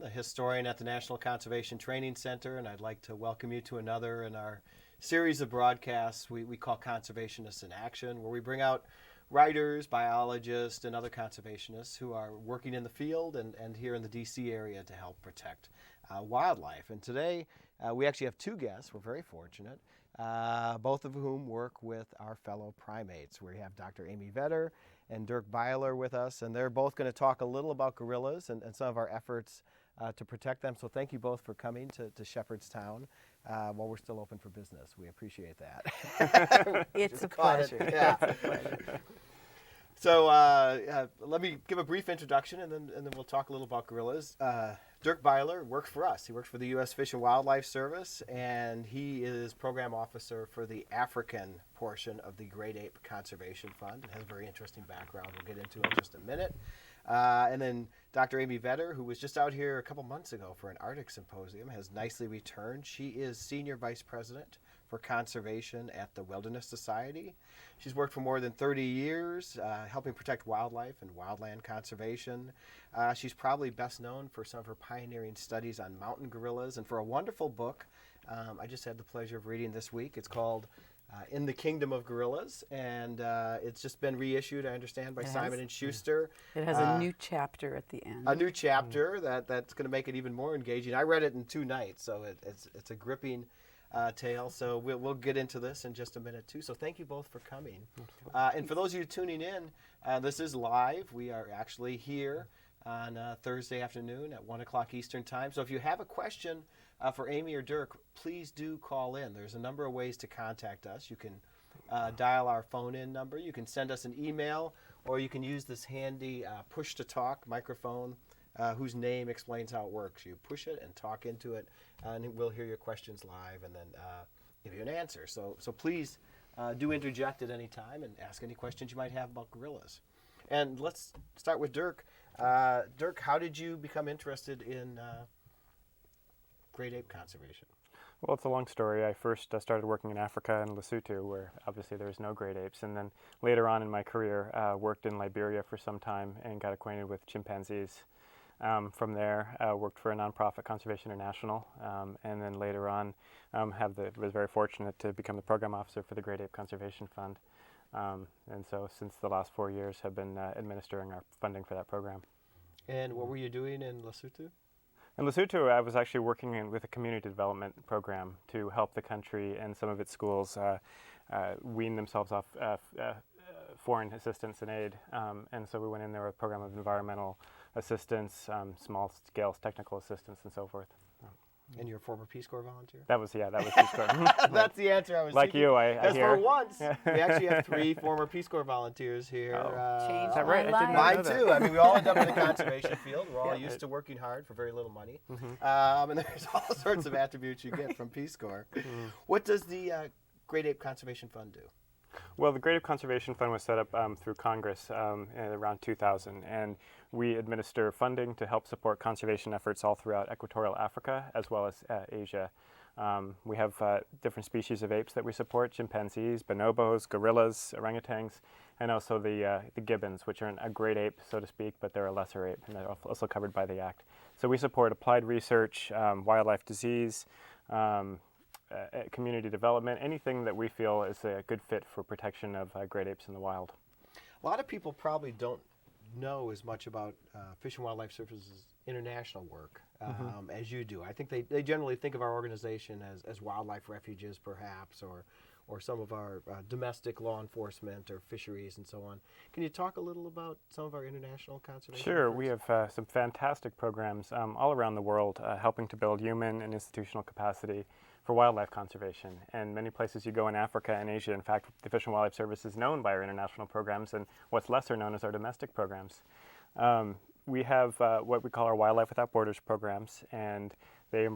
a historian at the National Conservation Training Center, and I'd like to welcome you to another in our series of broadcasts we call Conservationists in Action, where we bring out writers, biologists, and other conservationists who are working in the field and here in the D.C. area to help protect wildlife. And today we actually have two guests. We're very fortunate, both of whom work with our fellow primates. We have Dr. Amy Vedder and Dirck Byler with us, and they're both going to talk a little about gorillas and some of our efforts to protect them. So thank you both for coming to Shepherdstown while we're still open for business. We appreciate that. It's a pleasure. Yeah. So let me give a brief introduction, and then we'll talk a little about gorillas. Dirck Byler works for us. He works for the U.S. Fish and Wildlife Service, and he is program officer for the African portion of the Great Ape Conservation Fund. It has a very interesting background we'll get into in just a minute. And then Dr. Amy Vedder, who was just out here a couple months ago for an Arctic symposium, has nicely returned. She is Senior Vice President for Conservation at the Wilderness Society. She's worked for more than 30 years helping protect wildlife and wildland conservation. She's probably best known for some of her pioneering studies on mountain gorillas and for a wonderful book I just had the pleasure of reading this week. It's called In the Kingdom of Gorillas, and it's just been reissued, I understand, by Simon & Schuster. It has a new chapter at the end. A new chapter that's going to make it even more engaging. I read it in 2 nights, so it's a gripping tale. So we'll get into this in just a minute too. So thank you both for coming. And for those of you tuning in, this is live. We are actually here on Thursday afternoon at 1 o'clock Eastern Time. So if you have a question for Amy or Dirk, please do call in. There's a number of ways to contact us. You can dial our phone-in number. You can send us an email, or you can use this handy push-to-talk microphone whose name explains how it works. You push it and talk into it, and we'll hear your questions live and then give you an answer. So please do interject at any time and ask any questions you might have about gorillas. And let's start with Dirk. Dirk, how did you become interested in Great Ape conservation? Well, it's a long story. I first started working in Africa in Lesotho, where obviously there's no great apes, and then later on in my career worked in Liberia for some time and got acquainted with chimpanzees. From there, worked for a nonprofit, Conservation International, and then later on was very fortunate to become the program officer for the Great Ape Conservation Fund. And so since the last 4 years have been administering our funding for that program. And what were you doing in Lesotho? In Lesotho, I was actually working with a community development program to help the country and some of its schools wean themselves off foreign assistance and aid. And so we went in there with a program of environmental assistance, small-scale technical assistance, and so forth. And you're a former Peace Corps volunteer? That was Peace Corps. That's the answer I was like seeking. you, I Because hear. for once, we actually have 3 former Peace Corps volunteers here. Changed Is that my right? I didn't life. know Mine that. too. I mean, we all end up in the conservation field. We're all used to working hard for very little money. And there's all sorts of attributes you get from Peace Corps. What does the Great Ape Conservation Fund do? Well, the Great Ape Conservation Fund was set up through Congress around 2000, and we administer funding to help support conservation efforts all throughout equatorial Africa as well as Asia. We have different species of apes that we support: chimpanzees, bonobos, gorillas, orangutans, and also the gibbons, which are a great ape, so to speak, but they're a lesser ape, and they're also covered by the Act. So we support applied research, wildlife disease, community development, anything that we feel is a good fit for protection of great apes in the wild. A lot of people probably don't know as much about Fish and Wildlife Service's international work as you do. I think they generally think of our organization as wildlife refuges, perhaps, or some of our domestic law enforcement or fisheries and so on. Can you talk a little about some of our international conservation Sure. efforts? We have some fantastic programs all around the world helping to build human and institutional capacity for wildlife conservation. And many places you go in Africa and Asia, in fact, the Fish and Wildlife Service is known by our international programs, and what's lesser known as our domestic programs. We have what we call our Wildlife Without Borders programs, and they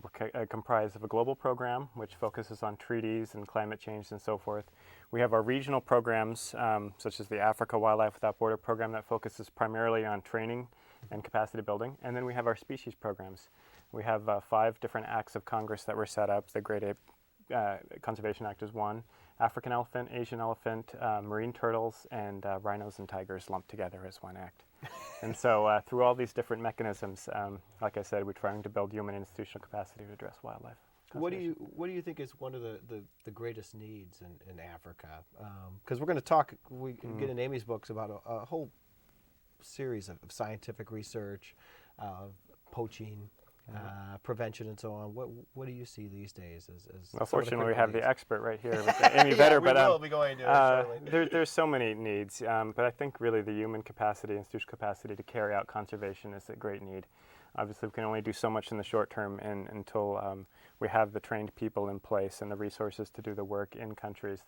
comprise of a global program which focuses on treaties and climate change and so forth. We have our regional programs, such as the Africa Wildlife Without Border program that focuses primarily on training and capacity building. And then we have our species programs. We have 5 different acts of Congress that were set up. The Great Ape Conservation Act is one. African elephant, Asian elephant, marine turtles, and rhinos and tigers lumped together as one act. And so through all these different mechanisms, like I said, we're trying to build human institutional capacity to address wildlife conservation. What do you think is one of the greatest needs in Africa? Because we're going to talk, we get in Amy's books about a whole series of scientific research, poaching, prevention, and so on. What do you see these days as Well, some of the fortunately, we critical have the needs? expert right here, with Amy Vedder. We will be going to it shortly. there's so many needs, but I think really the human capacity, institutional capacity to carry out conservation is a great need. Obviously, we can only do so much in the short term until we have the trained people in place and the resources to do the work in countries.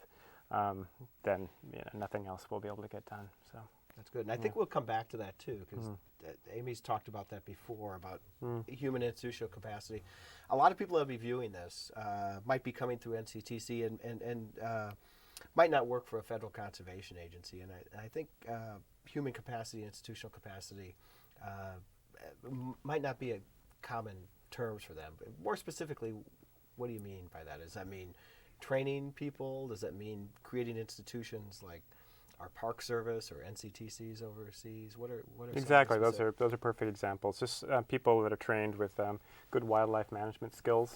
Then nothing else will be able to get done. So that's good. And I think we'll come back to that too, because Amy's talked about that before, about human institutional capacity. A lot of people that will be viewing this might be coming through NCTC and might not work for a federal conservation agency. And I think human capacity, institutional capacity might not be a common terms for them. But more specifically, what do you mean by that? Does that mean training people? Does that mean creating institutions like our Park Service or NCTCs overseas? What are exactly, those are perfect examples. Just people that are trained with good wildlife management skills,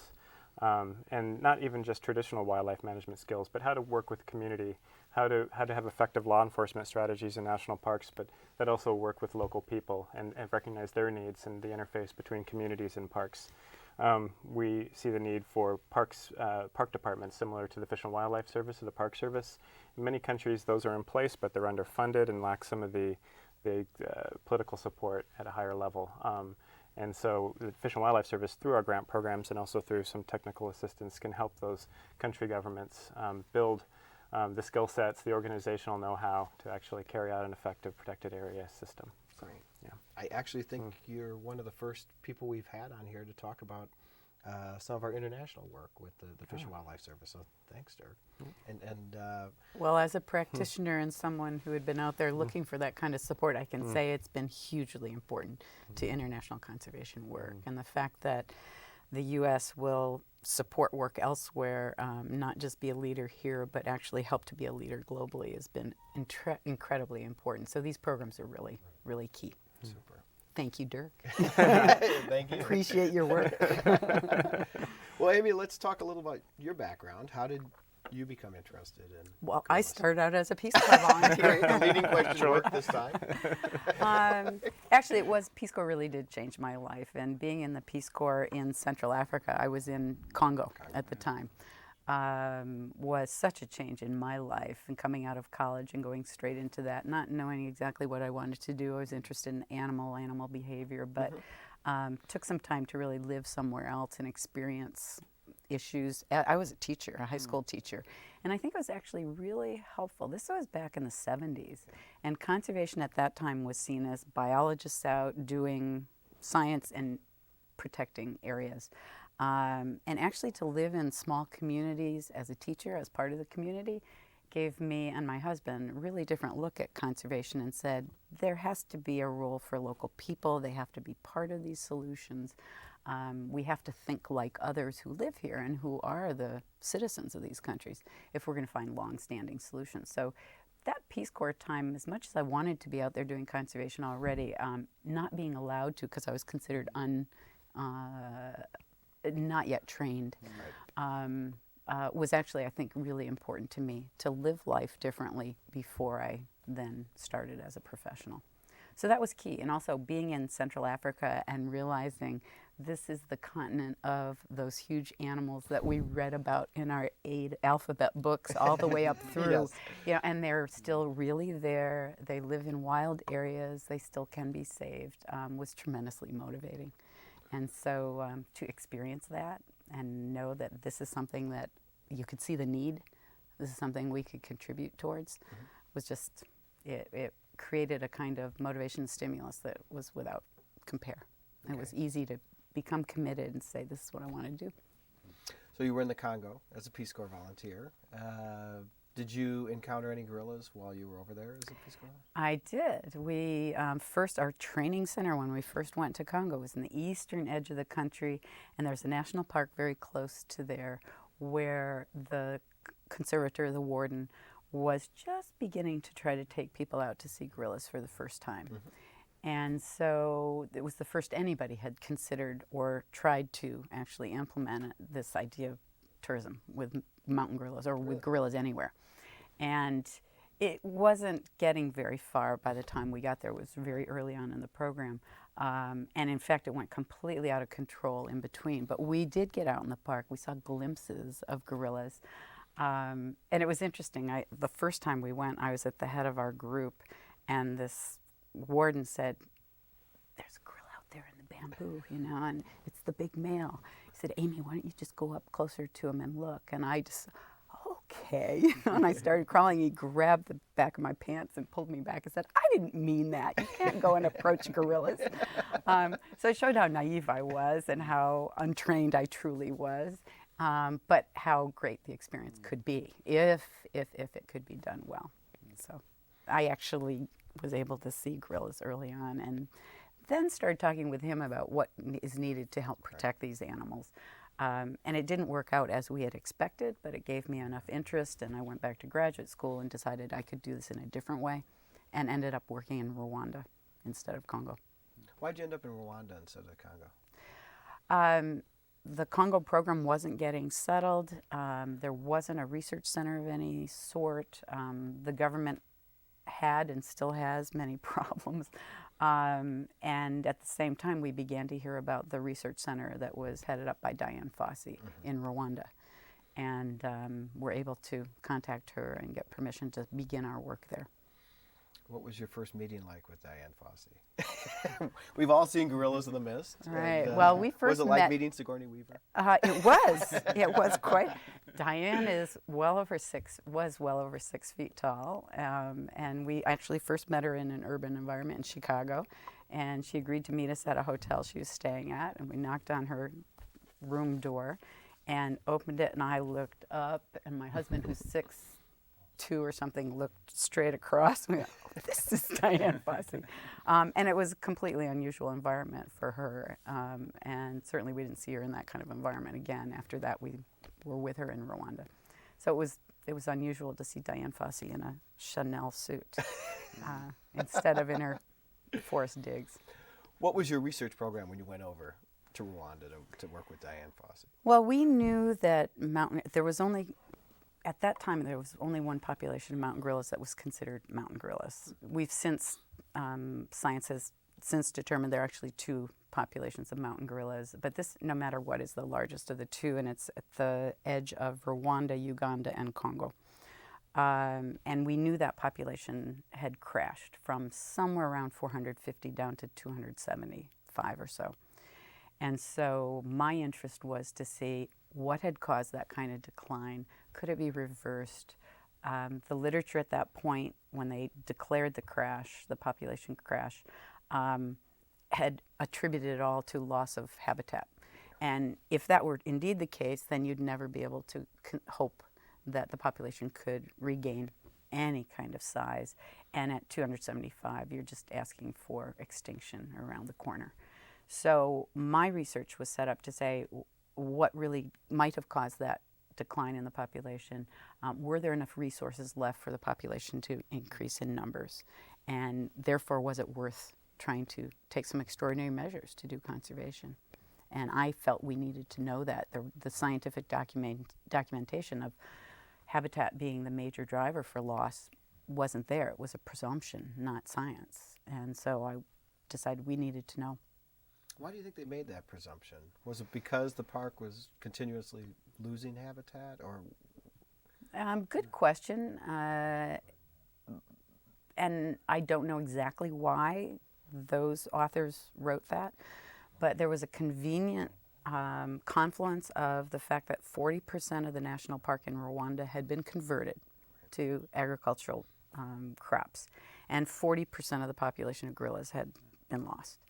and not even just traditional wildlife management skills, but how to work with the community, how to have effective law enforcement strategies in national parks, but that also work with local people and recognize their needs and the interface between communities and parks. We see the need for park departments similar to the Fish and Wildlife Service or the Park Service. In many countries, those are in place, but they're underfunded and lack some of the political support at a higher level. And so the Fish and Wildlife Service, through our grant programs and also through some technical assistance, can help those country governments build the skill sets, the organizational know-how to actually carry out an effective protected area system. Great. Yeah. I actually think you're one of the first people we've had on here to talk about some of our international work with the Fish and Wildlife Service. So thanks, Dirk. Well, as a practitioner and someone who had been out there looking for that kind of support, I can say it's been hugely important to international conservation work. And the fact that the U.S. will support work elsewhere, not just be a leader here, but actually help to be a leader globally has been incredibly important. So these programs are really, really key. Super. Thank you, Dirk. Thank you. Appreciate your work. Well, Amy, let's talk a little about your background. How did you become interested in Well, I gorillas? started out as a Peace Corps volunteer. The leading question work this time. Actually, Peace Corps really did change my life. And being in the Peace Corps in Central Africa, I was in Congo at the time, was such a change in my life. And coming out of college and going straight into that, not knowing exactly what I wanted to do. I was interested in animal behavior, but took some time to really live somewhere else and experience issues. I was a teacher, a high school teacher, and I think it was actually really helpful. This was back in the 70s, and conservation at that time was seen as biologists out doing science and protecting areas. And actually to live in small communities as a teacher, as part of the community, gave me and my husband a really different look at conservation and said, there has to be a role for local people. They have to be part of these solutions. We have to think like others who live here and who are the citizens of these countries if we're going to find long-standing solutions. So that Peace Corps time, as much as I wanted to be out there doing conservation already, not being allowed to because I was considered not yet trained, was actually, I think, really important to me to live life differently before I then started as a professional. So that was key. And also being in Central Africa and realizing this is the continent of those huge animals that we read about in our 8 alphabet books all the way up through. Yes. And they're still really there. They live in wild areas. They still can be saved, was tremendously motivating. And so to experience that and know that this is something that you could see the need, this is something we could contribute towards, was just, it created a kind of motivation and stimulus that was without compare. Okay. It was easy to become committed and say, this is what I want to do. So you were in the Congo as a Peace Corps volunteer. Did you encounter any gorillas while you were over there as a Peace Corps? I did. We first, our training center when we first went to Congo was in the eastern edge of the country, and there's a national park very close to there where the conservator, the warden, was just beginning to try to take people out to see gorillas for the first time. And so it was the first anybody had considered or tried to actually implement this idea of tourism with mountain gorillas or with gorillas anywhere. And it wasn't getting very far by the time we got there. It was very early on in the program. And in fact, it went completely out of control in between. But we did get out in the park. We saw glimpses of gorillas. And it was interesting. The first time we went, I was at the head of our group, and this warden said, "There's a gorilla out there in the bamboo, and it's the big male." He said, "Amy, why don't you just go up closer to him and look?" And I just, okay. And I started crawling. He grabbed the back of my pants and pulled me back and said, "I didn't mean that. You can't go and approach gorillas." So it showed how naive I was and how untrained I truly was, but how great the experience could be if it could be done well. So I actually was able to see gorillas early on, and then started talking with him about what is needed to help protect these animals. And it didn't work out as we had expected, but it gave me enough interest, and I went back to graduate school and decided I could do this in a different way, and ended up working in Rwanda instead of Congo. Why'd you end up in Rwanda instead of Congo? The Congo program wasn't getting settled. There wasn't a research center of any sort. The government had and still has many problems. And at the same time, we began to hear about the research center that was headed up by Diane Fossey in Rwanda. And were able to contact her and get permission to begin our work there. What was your first meeting like with Diane Fossey? We've all seen Gorillas in the Mist. Right. And, well, we first was it like meeting Sigourney Weaver? It was. It was quite. Diane was well over 6 feet tall, and we actually first met her in an urban environment in Chicago, and she agreed to meet us at a hotel she was staying at, and we knocked on her room door, and opened it, and I looked up, and my husband, who's 6'2" or something, looked straight across. We went, "Oh, this is Diane Fossey." And it was a completely unusual environment for her. And certainly we didn't see her in that kind of environment again. After that, we were with her in Rwanda. So it was unusual to see Diane Fossey in a Chanel suit instead of in her forest digs. What was your research program when you went over to Rwanda to work with Diane Fossey? Well, we knew that at that time, there was only one population of mountain gorillas that was considered mountain gorillas. We've since, science has since determined there are actually 2 populations of mountain gorillas, but this, no matter what, is the largest of the 2, and it's at the edge of Rwanda, Uganda, and Congo. And we knew that population had crashed from somewhere around 450 down to 275 or so. And so my interest was to see what had caused that kind of decline. Could it be reversed? The literature at that point, when they declared the crash, the population crash, had attributed it all to loss of habitat. And if that were indeed the case, then you'd never be able to hope that the population could regain any kind of size. And at 275, you're just asking for extinction around the corner. So my research was set up to say what really might have caused that decline in the population. Were there enough resources left for the population to increase in numbers? And therefore, was it worth trying to take some extraordinary measures to do conservation? And I felt we needed to know that. The scientific documentation of habitat being the major driver for loss wasn't there. It was a presumption, not science. And so I decided we needed to know. Why do you think they made that presumption? Was it because the park was continuously losing habitat, or? Good question. And I don't know exactly why those authors wrote that, but there was a convenient confluence of the fact that 40% of the national park in Rwanda had been converted to agricultural crops, and 40% of the population of gorillas had been lost.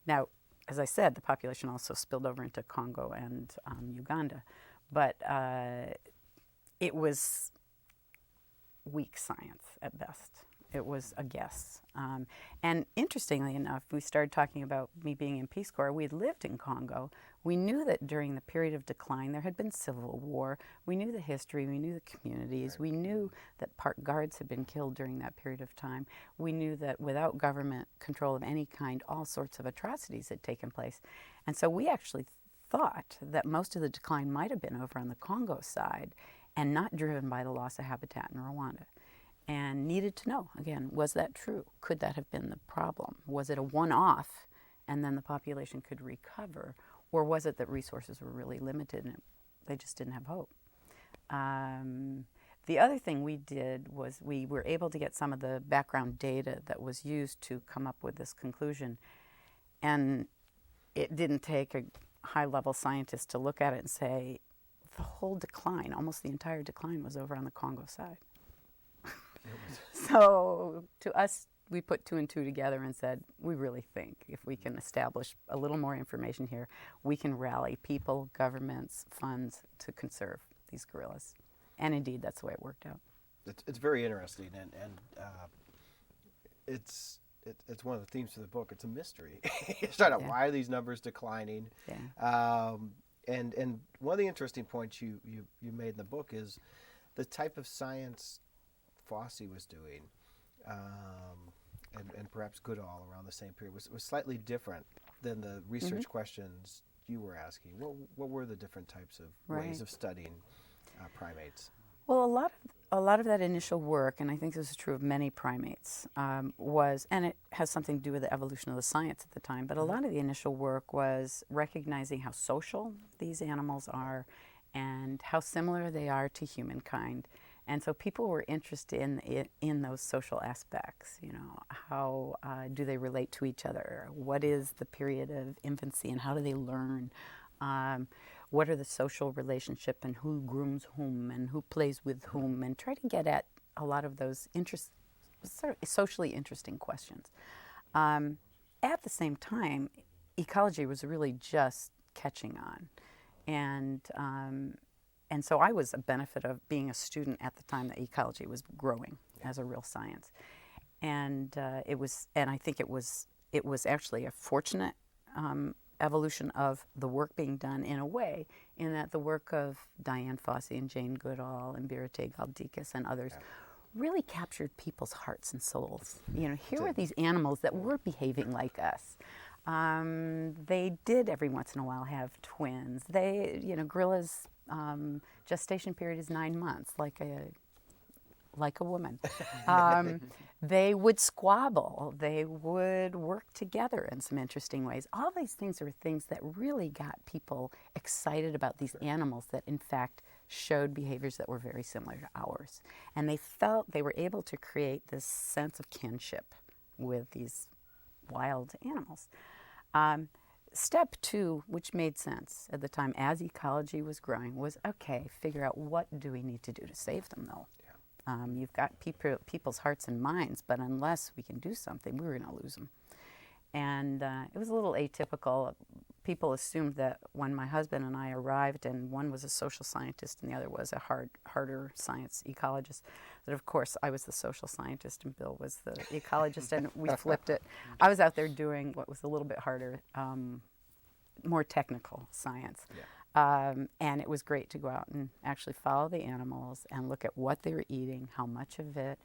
Now, as I said, the population also spilled over into Congo and Uganda, but it was weak science at best. It was a guess. And interestingly enough, we started talking about me being in Peace Corps. We had lived in Congo. We knew that during the period of decline, there had been civil war. We knew the history. We knew the communities. Right. We knew that park guards had been killed during that period of time. We knew that without government control of any kind, all sorts of atrocities had taken place. And so we actually thought that most of the decline might have been over on the Congo side and not driven by the loss of habitat in Rwanda. And needed to know, again, was that true? Could that have been the problem? Was it a one-off and then the population could recover? Or was it that resources were really limited and they just didn't have hope? The other thing we did was we were able to get some of the background data that was used to come up with this conclusion. And it didn't take a high-level scientist to look at it and say, the whole decline, almost the entire decline, was over on the Congo side. So to us, we put two and two together and said, we really think if we can establish a little more information here, we can rally people, governments, funds to conserve these gorillas. And indeed, that's the way it worked out. It's very interesting, and it's one of the themes of the book. It's a mystery. You start out, why are these numbers declining? Yeah. And one of the interesting points you made in the book is the type of science Fossey was doing, and perhaps Goodall around the same period, was slightly different than the research questions you were asking. What were the different types of ways of studying primates? Well, a lot of that initial work, and I think this is true of many primates, was, and it has something to do with the evolution of the science at the time, but a lot of the initial work was recognizing how social these animals are and how similar they are to humankind. And so people were interested in those social aspects. You know, how do they relate to each other? What is the period of infancy and how do they learn? What are the social relationship and who grooms whom and who plays with whom, and try to get at a lot of those sort of socially interesting questions. At the same time, ecology was really just catching on. And so I was a benefit of being a student at the time that ecology was growing as a real science. And I think it was actually a fortunate evolution of the work being done in a way, in that the work of Diane Fossey and Jane Goodall and Birute Galdikas and others really captured people's hearts and souls. You know, here were these animals that were behaving like us. They did every once in a while have twins. Gorillas' gestation period is 9 months, like a woman. They would squabble. They would work together in some interesting ways. All these things are things that really got people excited about these animals that, in fact, showed behaviors that were very similar to ours. And they felt they were able to create this sense of kinship with these wild animals. Step two, which made sense at the time as ecology was growing, was, okay, figure out what do we need to do to save them, though. You've got people's hearts and minds, but unless we can do something, we're going to lose them. And it was a little atypical. People assumed that when my husband and I arrived, and one was a social scientist and the other was a harder science ecologist, that of course I was the social scientist and Bill was the ecologist, and we flipped it. I was out there doing what was a little bit harder, more technical science. And it was great to go out and actually follow the animals and look at what they were eating, how much of it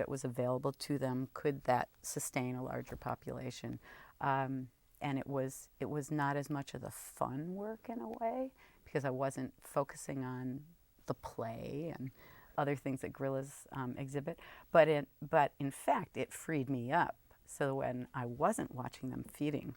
was available to them, could that sustain a larger population. And it was not as much of the fun work in a way, because I wasn't focusing on the play and other things that gorillas exhibit. But in fact, it freed me up. So when I wasn't watching them feeding,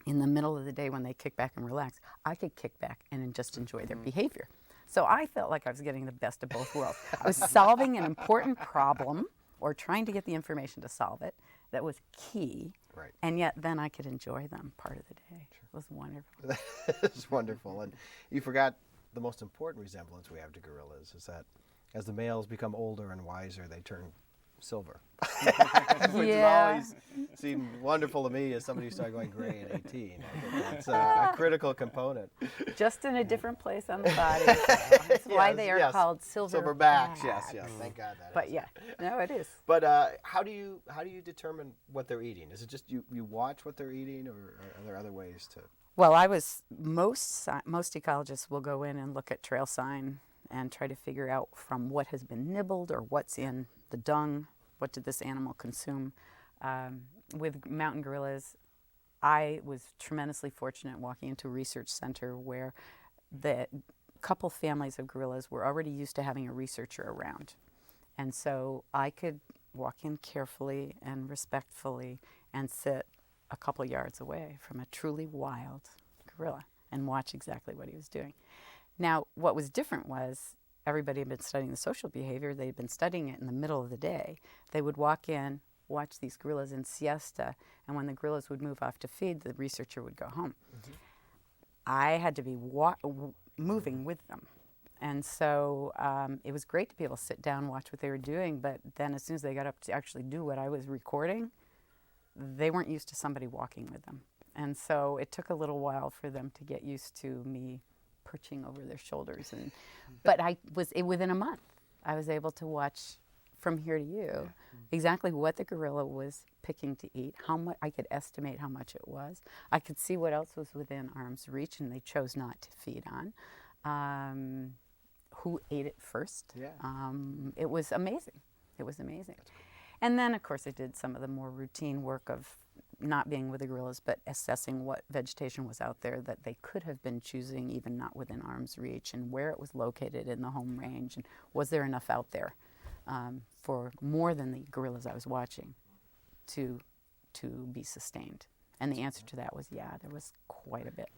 in the middle of the day when they kick back and relax, I could kick back and just enjoy their behavior. So I felt like I was getting the best of both worlds. I was solving an important problem, or trying to get the information to solve it, that was key. Right. And yet then I could enjoy them part of the day. It was wonderful. It's wonderful. And you forgot the most important resemblance we have to gorillas is that as the males become older and wiser, they turn silver, which Yeah. has always seemed wonderful to me as somebody who started going gray at 18. I think that's a critical component. Just in a different place on the body. That's why they are called silverbacks. Yes, thank God that But is. yeah, no, it is. But how do you determine what they're eating? Is it just you watch what they're eating, or are there other ways to? Well, most ecologists will go in and look at trail sign and try to figure out from what has been nibbled or what's in the dung, what did this animal consume. With mountain gorillas, I was tremendously fortunate walking into a research center where the couple families of gorillas were already used to having a researcher around. And so I could walk in carefully and respectfully and sit a couple yards away from a truly wild gorilla and watch exactly what he was doing. Now, what was different was everybody had been studying the social behavior. They'd been studying it in the middle of the day. They would walk in, watch these gorillas in siesta, and when the gorillas would move off to feed, the researcher would go home. Mm-hmm. I had to be moving with them. And so it was great to be able to sit down and watch what they were doing, but then as soon as they got up to actually do what I was recording, they weren't used to somebody walking with them. And so it took a little while for them to get used to me perching over their shoulders. But within a month, I was able to watch from here to you exactly what the gorilla was picking to eat, how much I could estimate how much it was. I could see what else was within arm's reach and they chose not to feed on. Who ate it first. Yeah. It was amazing. It was amazing. And then, of course, I did some of the more routine work of not being with the gorillas, but assessing what vegetation was out there that they could have been choosing, even not within arm's reach, and where it was located in the home range, and was there enough out there for more than the gorillas I was watching to be sustained. And the answer to that was, yeah, there was quite a bit.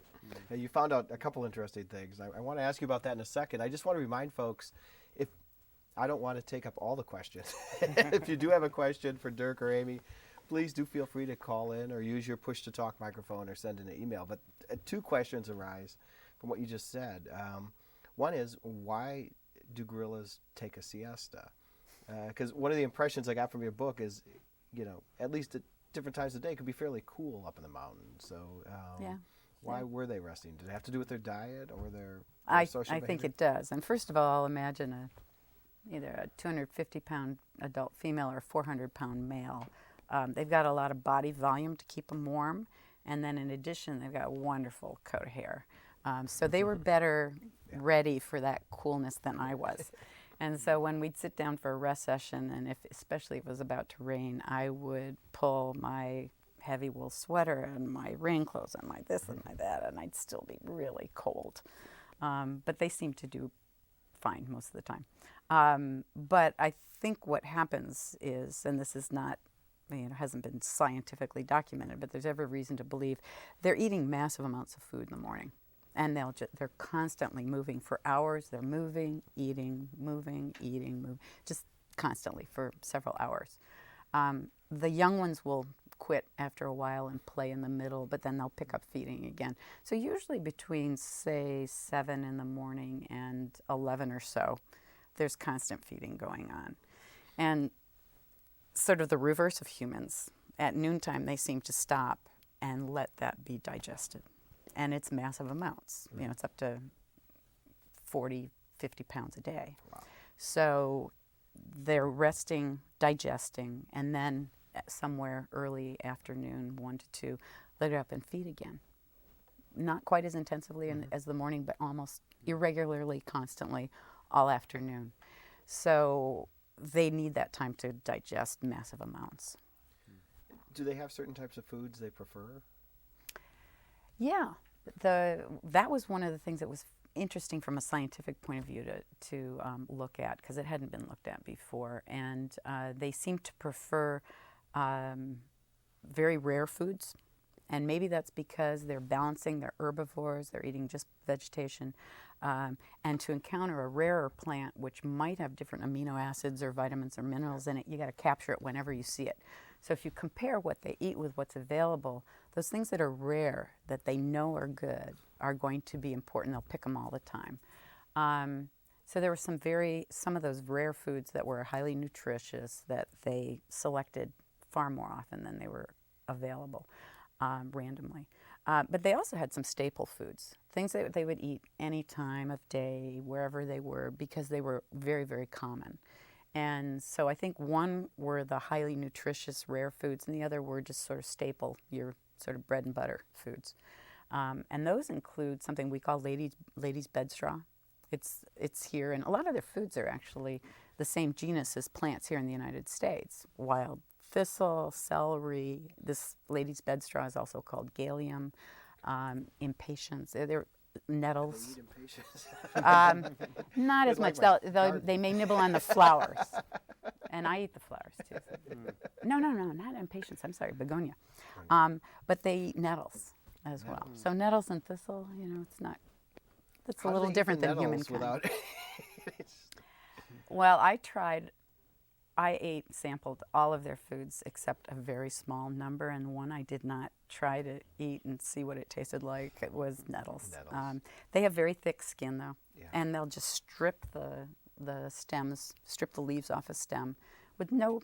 Now, you found out a couple interesting things. I want to ask you about that in a second. I just want to remind folks, if I don't want to take up all the questions. If you do have a question for Dirck or Amy, please do feel free to call in or use your push-to-talk microphone or send in an email. But two questions arise from what you just said. One is, why do gorillas take a siesta? Because one of the impressions I got from your book is, at least at different times of the day, it could be fairly cool up in the mountains. So why were they resting? Did it have to do with their diet or their social behavior? I think it does. And first of all, imagine either a 250-pound adult female or a 400-pound male. They've got a lot of body volume to keep them warm. And then in addition, they've got a wonderful coat of hair. So they were better ready for that coolness than I was. And so when we'd sit down for a rest session, and especially if it was about to rain, I would pull my heavy wool sweater and my rain clothes and my this and my that, and I'd still be really cold. But they seem to do fine most of the time. But I think what happens is, and this is not, hasn't been scientifically documented, but there's every reason to believe they're eating massive amounts of food in the morning. And they're constantly moving for hours. They're moving, eating, moving, just constantly for several hours. The young ones will quit after a while and play in the middle, but then they'll pick up feeding again. So usually between, say, 7 in the morning and 11 or so, there's constant feeding going on. And sort of the reverse of humans, at noontime they seem to stop and let that be digested. And it's massive amounts. It's up to 40, 50 pounds a day. Wow. So they're resting, digesting, and then somewhere early afternoon, 1 to 2, let it up and feed again. Not quite as intensively as the morning, but almost irregularly, constantly, all afternoon. So they need that time to digest massive amounts. Do they have certain types of foods they prefer? Yeah, that was one of the things that was interesting from a scientific point of view to look at, because it hadn't been looked at before. And they seem to prefer very rare foods. And maybe that's because they're balancing, they're herbivores, they're eating just vegetation. And to encounter a rarer plant, which might have different amino acids or vitamins or minerals in it, you got to capture it whenever you see it. So if you compare what they eat with what's available, those things that are rare, that they know are good, are going to be important. They'll pick them all the time. So there were some of those rare foods that were highly nutritious that they selected far more often than they were available randomly. But they also had some staple foods, things that they would eat any time of day, wherever they were, because they were very, very common. And so I think one were the highly nutritious rare foods, and the other were just sort of staple, your sort of bread and butter foods. And those include something we call lady's bedstraw. It's here, and a lot of their foods are actually the same genus as plants here in the United States. Wild thistle, celery. This lady's bedstraw is also called galium, impatiens. They're nettles. They eat impatiens. Not as much. They may nibble on the flowers, and I eat the flowers too. So. No, not impatiens. I'm sorry, begonia. But they eat nettles as well. So nettles and thistle, it's not. That's a little different than humankind. Well, I sampled all of their foods except a very small number, and one I did not try to eat and see what it tasted like. It was nettles. They have very thick skin, though, and they'll just strip the stems, strip the leaves off a stem with no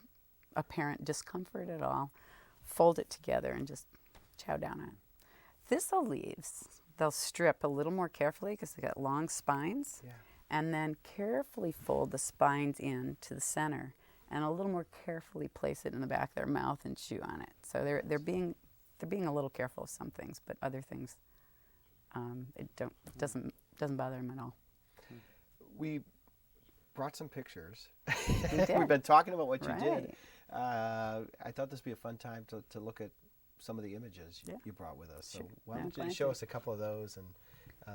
apparent discomfort at all, fold it together, and just chow down on it. Thistle leaves, they'll strip a little more carefully because they got long spines, and then carefully fold the spines in to the center, and a little more carefully place it in the back of their mouth and chew on it. So they're being a little careful of some things, but other things, it doesn't bother them at all. We brought some pictures. We did. We've been talking about what you Right. did. I thought this would be a fun time to look at some of the images you brought with us. So Sure. why don't you show us a couple of those and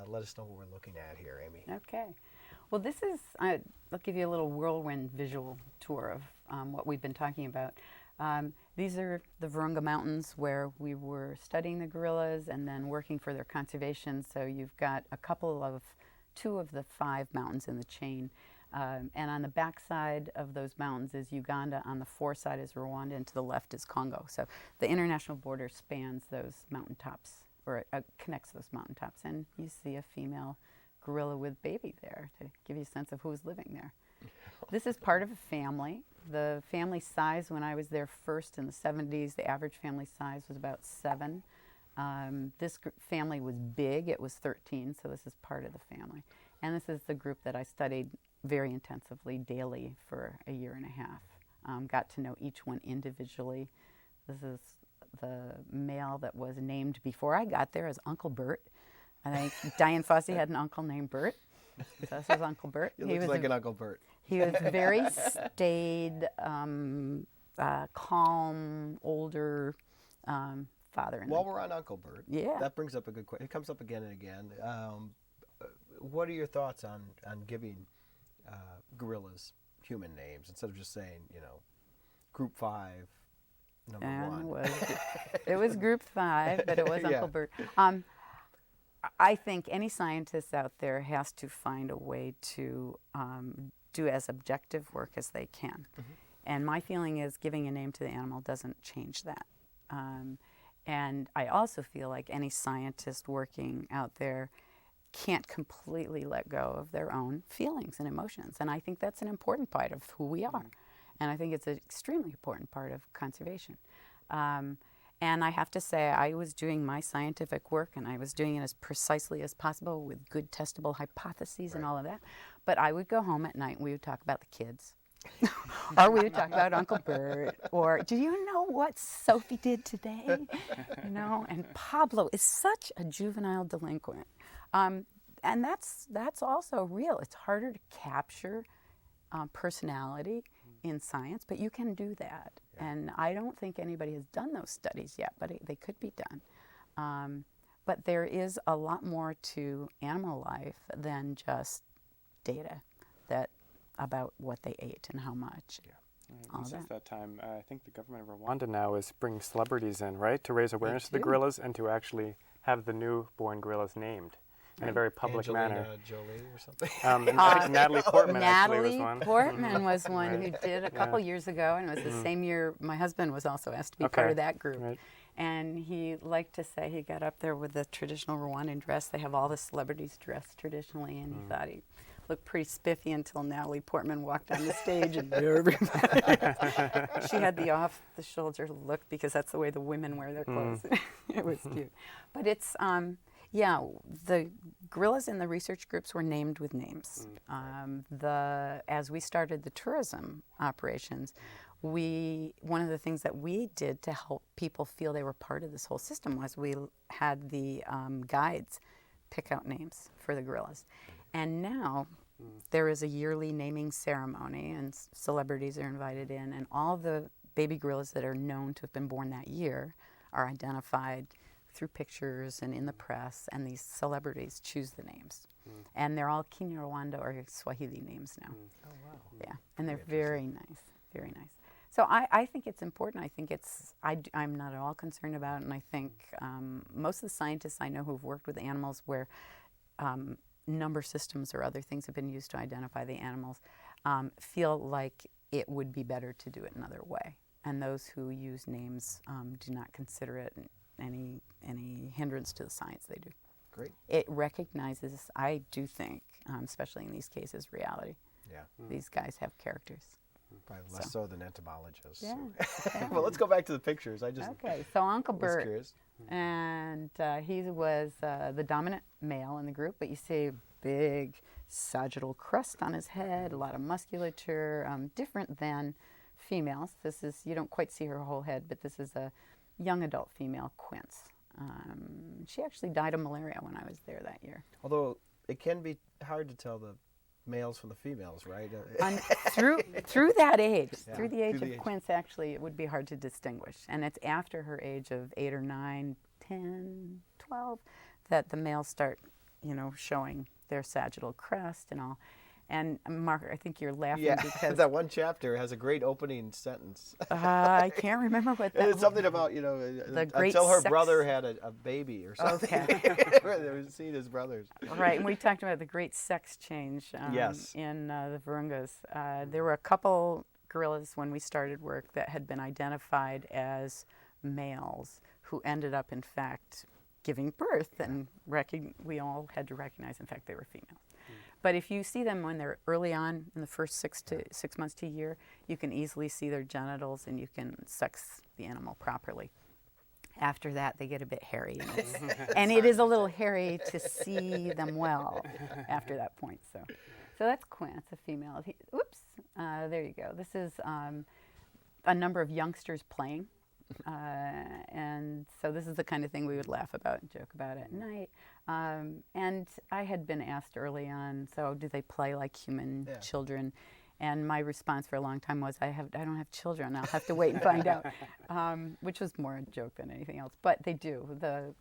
let us know what we're looking at here, Amy. Okay. Well, this is, I'll give you a little whirlwind visual tour of what we've been talking about. These are the Virunga Mountains where we were studying the gorillas and then working for their conservation. So you've got two of the 5 mountains in the chain. And on the back side of those mountains is Uganda, on the fore side is Rwanda, and to the left is Congo. So the international border spans those mountaintops, or connects those mountaintops. And you see a female gorilla with baby there to give you a sense of who's living there. This is part of a family. The family size, when I was there first in the 70s, the average family size was about 7. This family was big. It was 13, so this is part of the family. And this is the group that I studied very intensively daily for a year and a half. Got to know each one individually. This is the male that was named before I got there as Uncle Bert. I think Diane Fossey had an uncle named Bert. So this is Uncle Bert. He looks like an Uncle Bert. He was very staid, calm, older father. While we're on Uncle Bert, Yeah. that brings up a good question. It comes up again and again. What are your thoughts on giving gorillas human names instead of just saying, Group 5, number 1? It was Group 5, but it was Uncle Bert. I think any scientist out there has to find a way to do as objective work as they can. Mm-hmm. And my feeling is giving a name to the animal doesn't change that. And I also feel like any scientist working out there can't completely let go of their own feelings and emotions. And I think that's an important part of who we are. And I think it's an extremely important part of conservation. And I have to say, I was doing my scientific work, and I was doing it as precisely as possible with good testable hypotheses and all of that. But I would go home at night, and we would talk about the kids. Or we would talk about Uncle Bert. Or, do you know what Sophie did today? And Pablo is such a juvenile delinquent. And that's also real. It's harder to capture personality in science, but you can do that. Yeah. And I don't think anybody has done those studies yet, but they could be done. But there is a lot more to animal life than just data about what they ate and how much. And since that time, I think the government of Rwanda now is bringing celebrities in, right, to raise awareness of the gorillas and to actually have the newborn gorillas named in a very public manner. Jolie or something. I think Natalie Portman actually was one. Natalie Portman was one who did a couple years ago, and it was the same year my husband was also asked to be part of that group. Right. And he liked to say he got up there with the traditional Rwandan dress. They have all the celebrities dressed traditionally, and he thought he looked pretty spiffy until Natalie Portman walked on the stage and everybody. She had the off-the-shoulder look because that's the way the women wear their clothes. It was cute. But it's, yeah, the gorillas in the research groups were named with names. As we started the tourism operations, one of the things that we did to help people feel they were part of this whole system was we had the guides pick out names for the gorillas. And now there is a yearly naming ceremony, and celebrities are invited in, and all the baby gorillas that are known to have been born that year are identified through pictures and in the press, and these celebrities choose the names. And they're all Kinyarwanda or Swahili names now. Oh, wow. Yeah, and they're very nice, very nice. So I think it's important. I think I'm not at all concerned about it, and I think most of the scientists I know who've worked with animals where number systems or other things have been used to identify the animals feel like it would be better to do it another way. And those who use names do not consider it any hindrance to the science they do. Great. It recognizes, I do think, especially in these cases, reality. Yeah. These guys have characters. Probably less so than entomologists. Yeah. Well, let's go back to the pictures. Okay, so Uncle was Bert, curious. and he was the dominant male in the group, but you see a big sagittal crest on his head, a lot of musculature, different than females. This is, you don't quite see her whole head, but this is a young adult female quince. She actually died of malaria when I was there that year. Although it can be hard to tell the males from the females, right? Through that age, Yeah, through the age through of the age. quince, actually, it would be hard to distinguish. And it's after her age of 8 or 9, 10, 12 that the males start, showing their sagittal crest and all. And Mark, I think you're laughing because that one chapter has a great opening sentence. I can't remember what that It's was. something about, great until her sex- brother had a baby or something. Okay. They were seeing his brothers. Right, and we talked about the great sex change Yes. in the Virungas. There were a couple gorillas when we started work that had been identified as males who ended up, in fact, giving birth, and we all had to recognize, in fact, they were females. But if you see them when they're early on in the first 6 months to a year, you can easily see their genitals and you can sex the animal properly. After that, they get a bit hairy. And it is a little hairy to see them well after that point. So that's quince, a female. There you go. This is a number of youngsters playing. And so this is the kind of thing we would laugh about and joke about at night. And I had been asked early on, so do they play like human children? And my response for a long time was, I don't have children. I'll have to wait and find out, which was more a joke than anything else. But they do. The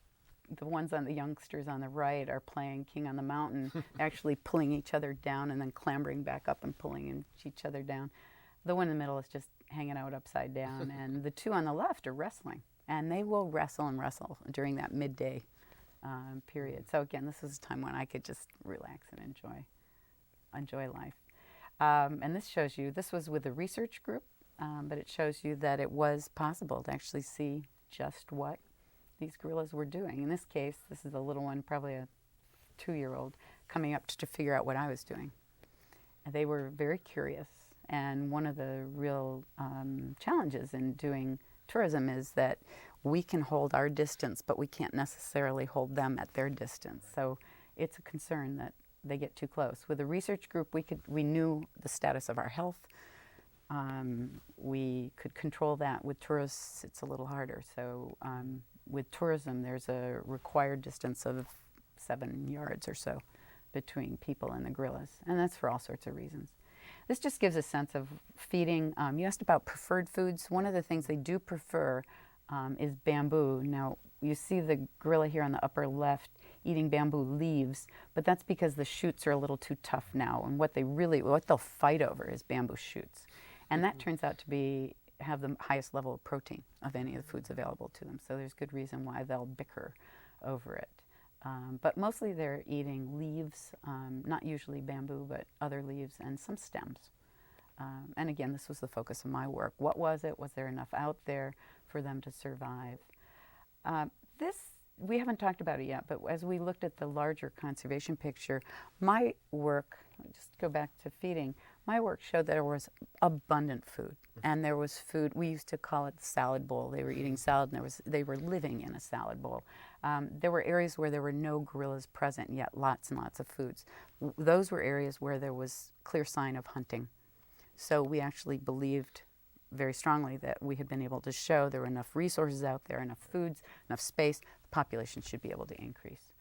ones on the youngsters on the right are playing King on the Mountain, actually pulling each other down and then clambering back up and pulling each other down. The one in the middle is just hanging out upside down, and the two on the left are wrestling. And they will wrestle and wrestle during that midday period. So again, this was a time when I could just relax and enjoy life. And this shows you, this was with a research group, but it shows you that it was possible to actually see just what these gorillas were doing. In this case, this is a little one, probably a 2-year-old, coming up to figure out what I was doing. And they were very curious. And one of the real challenges in doing tourism is that we can hold our distance, but we can't necessarily hold them at their distance. So it's a concern that they get too close. With a research group, we knew the status of our health. We could control that. With tourists, it's a little harder. So with tourism, there's a required distance of 7 yards or so between people and the gorillas, and that's for all sorts of reasons. This just gives a sense of feeding. You asked about preferred foods. One of the things they do prefer is bamboo. Now, you see the gorilla here on the upper left eating bamboo leaves, but that's because the shoots are a little too tough now, and what they'll fight over is bamboo shoots. And that turns out to have the highest level of protein of any of the foods available to them. So there's good reason why they'll bicker over it. But mostly they're eating leaves, not usually bamboo, but other leaves and some stems. And again, this was the focus of my work. What was it? Was there enough out there for them to survive? This we haven't talked about it yet, but as we looked at the larger conservation picture, my work, just go back to feeding, my work showed that there was abundant food. And there was food, we used to call it the salad bowl. They were eating salad and they were living in a salad bowl. There were areas where there were no gorillas present, yet lots and lots of foods. Those were areas where there was clear sign of hunting. So we actually believed very strongly that we had been able to show there were enough resources out there, enough foods, enough space, the population should be able to increase.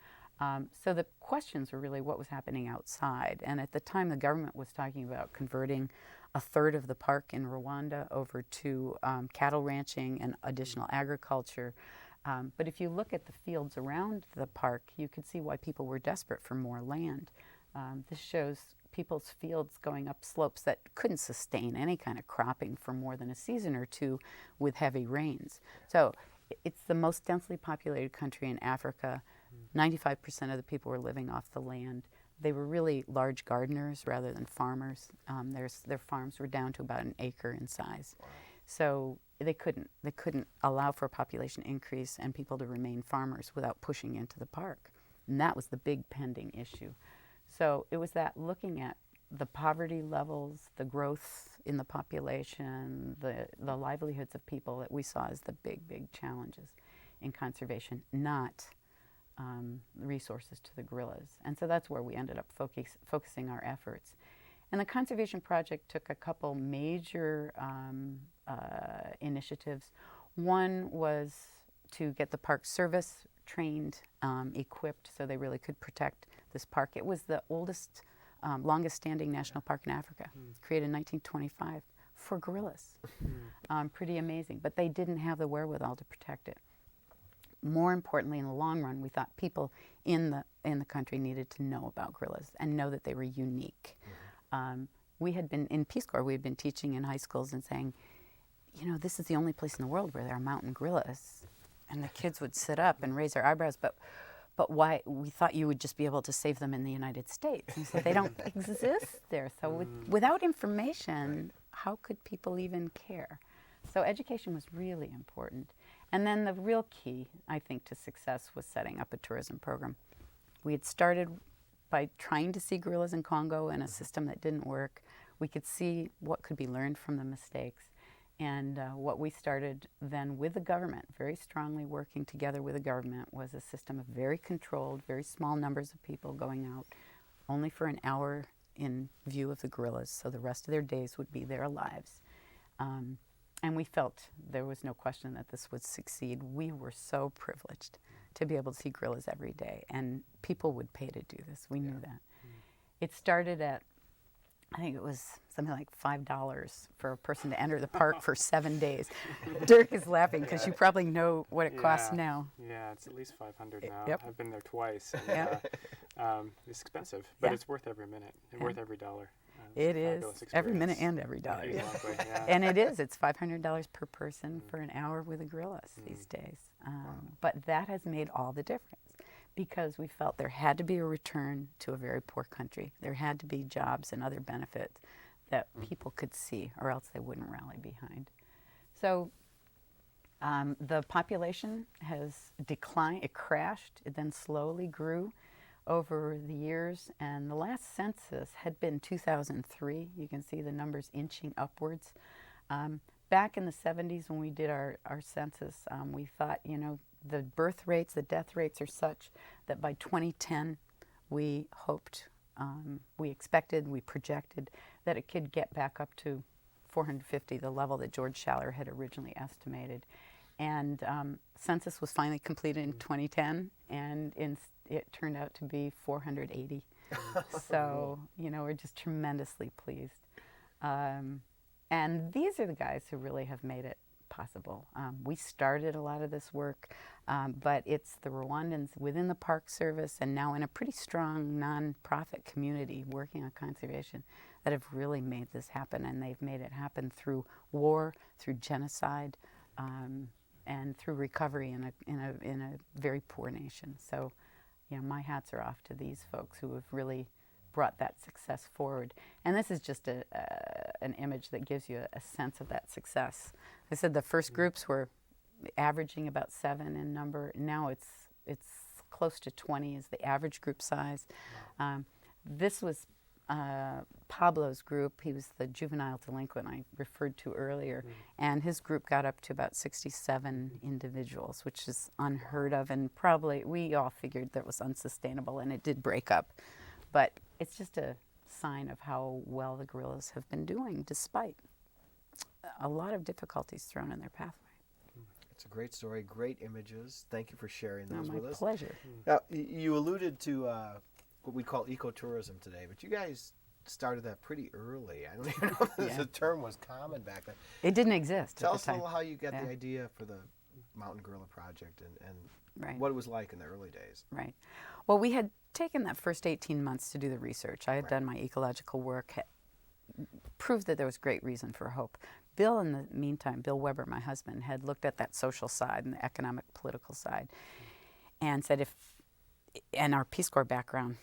So the questions were really what was happening outside. And at the time, the government was talking about converting a third of the park in Rwanda over to cattle ranching and additional agriculture. But if you look at the fields around the park, you could see why people were desperate for more land. This shows people's fields going up slopes that couldn't sustain any kind of cropping for more than a season or two with heavy rains. So it's the most densely populated country in Africa. 95% of the people were living off the land. They were really large gardeners rather than farmers. Their farms were down to about an acre in size. So they couldn't allow for a population increase and people to remain farmers without pushing into the park. And that was the big pending issue. So it was that looking at the poverty levels, the growth in the population, the livelihoods of people that we saw as the big, big challenges in conservation, not resources to the gorillas. And so that's where we ended up focusing our efforts. And the conservation project took a couple major initiatives. One was to get the Park Service trained, equipped, so they really could protect this park. It was the oldest, longest standing national park in Africa, created in 1925 for gorillas. Pretty amazing, but they didn't have the wherewithal to protect it. More importantly, in the long run, we thought people in the country needed to know about gorillas and know that they were unique. We had been, in Peace Corps, we had been teaching in high schools and saying, you know, this is the only place in the world where there are mountain gorillas. And the kids would sit up and raise their eyebrows, but why? We thought you would just be able to save them in the United States. And so they don't exist there. So without information, how could people even care? So education was really important. And then the real key, I think, to success was setting up a tourism program. We had started by trying to see gorillas in Congo in a system that didn't work. We could see what could be learned from the mistakes. And what we started then with the government, very strongly working together with the government, was a system of very controlled, very small numbers of people going out only for an hour in view of the gorillas, so the rest of their days would be their lives. And we felt there was no question that this would succeed. We were so privileged to be able to see gorillas every day, and people would pay to do this. We knew that. It started at, I think it was something like $5 for a person to enter the park for 7 days. Dirk is laughing because you probably know what it costs now. Yeah, it's at least $500 now. Yep. I've been there twice. And, it's expensive, but it's worth every minute and worth every dollar. It is every minute and every dollar. Yeah, exactly, yeah. And it is. It's $500 per person for an hour with the gorillas these days. But that has made all the difference because we felt there had to be a return to a very poor country. There had to be jobs and other benefits that people could see, or else they wouldn't rally behind. So the population has declined. It crashed. It then slowly grew over the years, and the last census had been 2003. You can see the numbers inching upwards. Back in the 70s when we did our census, we thought, you know, the birth rates, the death rates are such that by 2010 we hoped, we expected, we projected that it could get back up to 450, the level that George Schaller had originally estimated. And census was finally completed in 2010, and it turned out to be 480. So, you know, we're just tremendously pleased. And these are the guys who really have made it possible. We started a lot of this work, but it's the Rwandans within the Park Service and now in a pretty strong nonprofit community working on conservation that have really made this happen. And they've made it happen through war, through genocide, and through recovery in a very poor nation. So, you know, my hats are off to these folks who have really brought that success forward. And this is just an image that gives you a sense of that success. I said the first groups were averaging about 7 in number. Now it's it's close to 20 is the average group size. This was Pablo's group. He was the juvenile delinquent I referred to earlier, and his group got up to about 67 individuals, which is unheard of, and probably we all figured that was unsustainable, and it did break up. But it's just a sign of how well the gorillas have been doing, despite a lot of difficulties thrown in their pathway. It's a great story, great images. Thank you for sharing those with us. My pleasure. Now, you alluded to what we call ecotourism today, but you guys started that pretty early. I don't even know if the term was common back then. It didn't exist Tell at us the a time. little how you got the idea for the Mountain Gorilla Project and Right. what it was like in the early days. Right. Well, we had taken that first 18 months to do the research. I had done my ecological work, proved that there was great reason for hope. Bill, in the meantime, Bill Weber, my husband, had looked at that social side and the economic, political side, and said and our Peace Corps background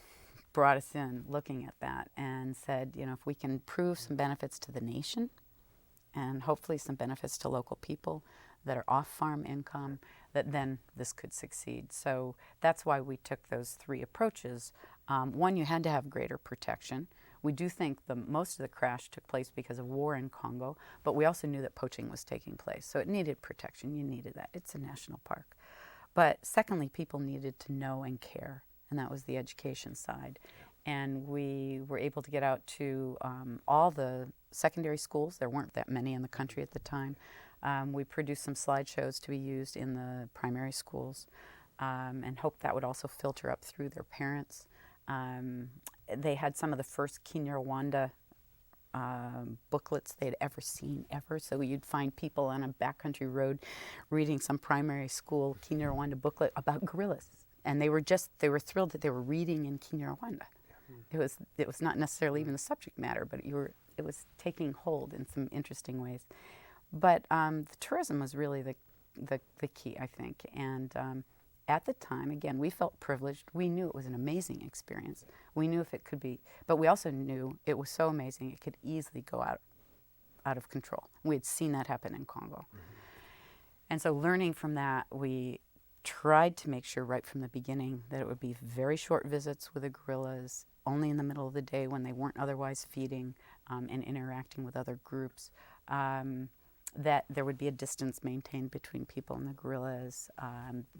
brought us in looking at that and said, if we can prove some benefits to the nation and hopefully some benefits to local people that are off-farm income, that then this could succeed. So that's why we took those three approaches. One, you had to have greater protection. We do think most of the crash took place because of war in Congo, but we also knew that poaching was taking place. So it needed protection. You needed that. It's a national park. But secondly, people needed to know and care, and that was the education side. And we were able to get out to all the secondary schools. There weren't that many in the country at the time. We produced some slideshows to be used in the primary schools and hoped that would also filter up through their parents. They had some of the first Kinyarwanda booklets they'd ever seen, ever. So you'd find people on a backcountry road reading some primary school Kinyarwanda booklet about gorillas. And they were thrilled that they were reading in Kinyarwanda. It was not necessarily even the subject matter, but it was taking hold in some interesting ways. But the tourism was really the key, I think. And at the time, again, we felt privileged. We knew it was an amazing experience. We knew if it could be, but we also knew it was so amazing it could easily go out of control. We had seen that happen in Congo. And so learning from that, we tried to make sure right from the beginning that it would be very short visits with the gorillas, only in the middle of the day when they weren't otherwise feeding and interacting with other groups. That there would be a distance maintained between people and the gorillas,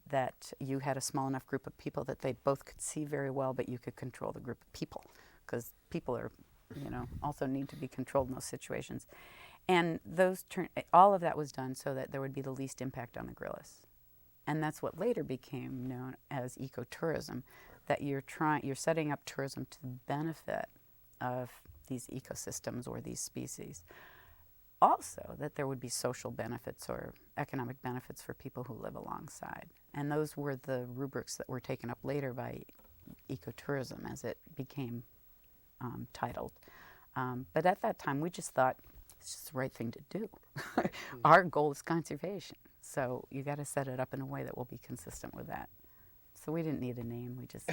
that you had a small enough group of people that they both could see very well, but you could control the group of people, because people are, also need to be controlled in those situations. And all of that was done so that there would be the least impact on the gorillas. And that's what later became known as ecotourism, that you're setting up tourism to the benefit of these ecosystems or these species. Also, that there would be social benefits or economic benefits for people who live alongside. And those were the rubrics that were taken up later by ecotourism as it became titled. But at that time, we just thought it's just the right thing to do. Our goal is conservation. So you got to set it up in a way that will be consistent with that. So we didn't need a name. We just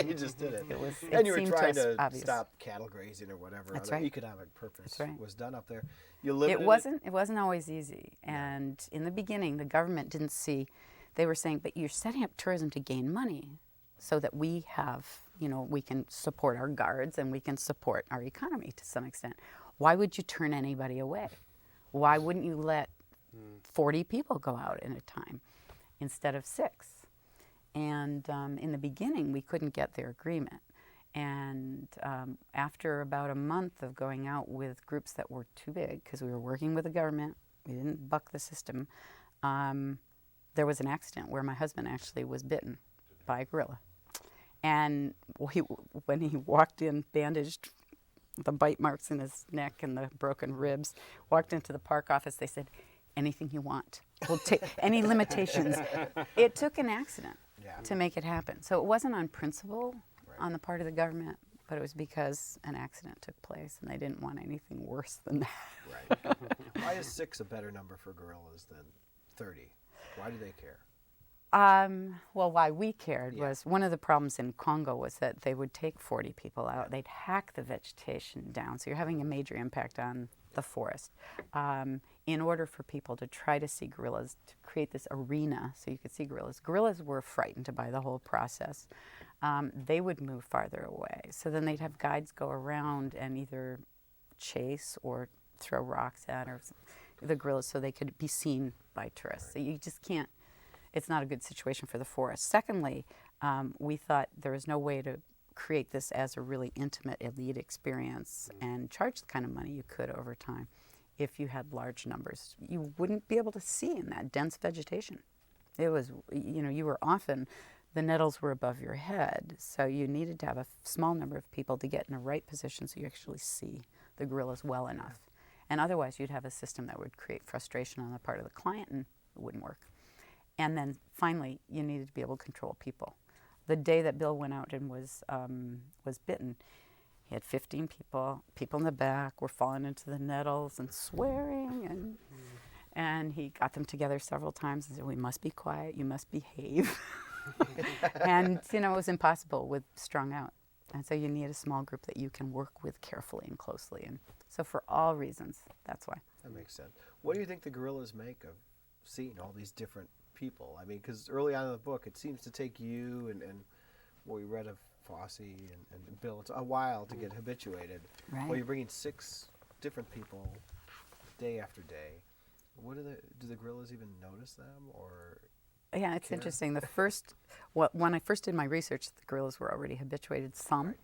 You just did it. And you were seemed trying to to obvious. Stop cattle grazing or whatever That's other right. economic purpose That's right. was done up there. You lived It wasn't always easy. And in the beginning, the government didn't see. They were saying, but you're setting up tourism to gain money, so that we have, we can support our guards and we can support our economy to some extent. Why would you turn anybody away? Why wouldn't you let 40 people go out at a time instead of 6? And in the beginning, we couldn't get their agreement. And after about a month of going out with groups that were too big, because we were working with the government, we didn't buck the system, there was an accident where my husband actually was bitten by a gorilla. And when he walked in, bandaged, the bite marks in his neck and the broken ribs, walked into the park office, they said, anything you want. We'll take any limitations. It took an accident to make it happen. So it wasn't on principle on the part of the government, but it was because an accident took place and they didn't want anything worse than that. Right. Why is 6 a better number for gorillas than 30? Why do they care? Well, why we cared Yeah. was one of the problems in Congo was that they would take 40 people out. They'd hack the vegetation down, so you're having a major impact on the forest. In order for people to try to see gorillas, to create this arena so you could see gorillas, gorillas were frightened by the whole process. They would move farther away. So then they'd have guides go around and either chase or throw rocks at the gorillas so they could be seen by tourists. So you just can't. It's not a good situation for the forest. Secondly, we thought there was no way to create this as a really intimate elite experience and charge the kind of money you could over time if you had large numbers. You wouldn't be able to see in that dense vegetation. It was, you were often, the nettles were above your head, so you needed to have a small number of people to get in the right position so you actually see the gorillas well enough. And otherwise you'd have a system that would create frustration on the part of the client and it wouldn't work. And then finally, you needed to be able to control people. The day that Bill went out and was bitten, he had 15 people. People in the back were falling into the nettles and swearing, and he got them together several times and said, "We must be quiet. You must behave." And it was impossible with strung out. And so you need a small group that you can work with carefully and closely. And so for all reasons, that's why. That makes sense. What do you think the gorillas make of seeing all these different people? I mean, because early on in the book, it seems to take you and what we read of Fosse and Bill, it's a while to get habituated. Right. Well, you're bringing 6 different people day after day. What do the gorillas even notice them or? Yeah, it's care? interesting. When I first did my research, the gorillas were already habituated, some,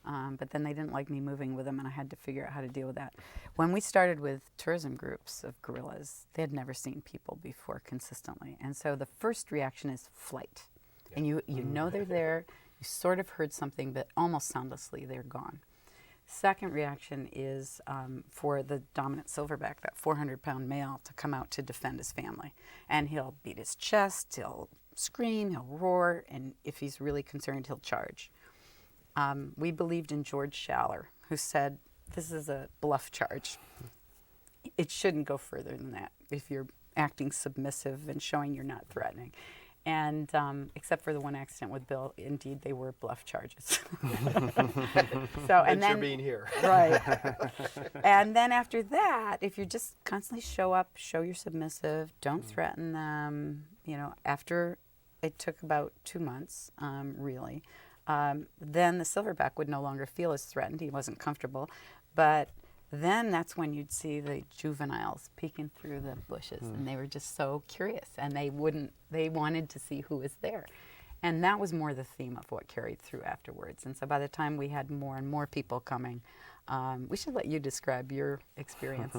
but then they didn't like me moving with them, and I had to figure out how to deal with that. When we started with tourism groups of gorillas, they had never seen people before consistently, and so the first reaction is flight. Yeah. And you know they're there, you sort of heard something, but almost soundlessly they're gone. Second reaction is for the dominant silverback, that 400-pound male, to come out to defend his family. And he'll beat his chest, he'll scream, he'll roar, and if he's really concerned, he'll charge. We believed in George Schaller, who said, this is a bluff charge. It shouldn't go further than that if you're acting submissive and showing you're not threatening. And except for the one accident with Bill, indeed, they were bluff charges. And then being here. Right. And then after that, if you just constantly show up, show you're submissive, don't threaten them, after it took about 2 months, really, then the silverback would no longer feel as threatened. He wasn't comfortable. But then that's when you'd see the juveniles peeking through the bushes, and they were just so curious, and they wanted to see who was there. And that was more the theme of what carried through afterwards. And so by the time we had more and more people coming, we should let you describe your experience.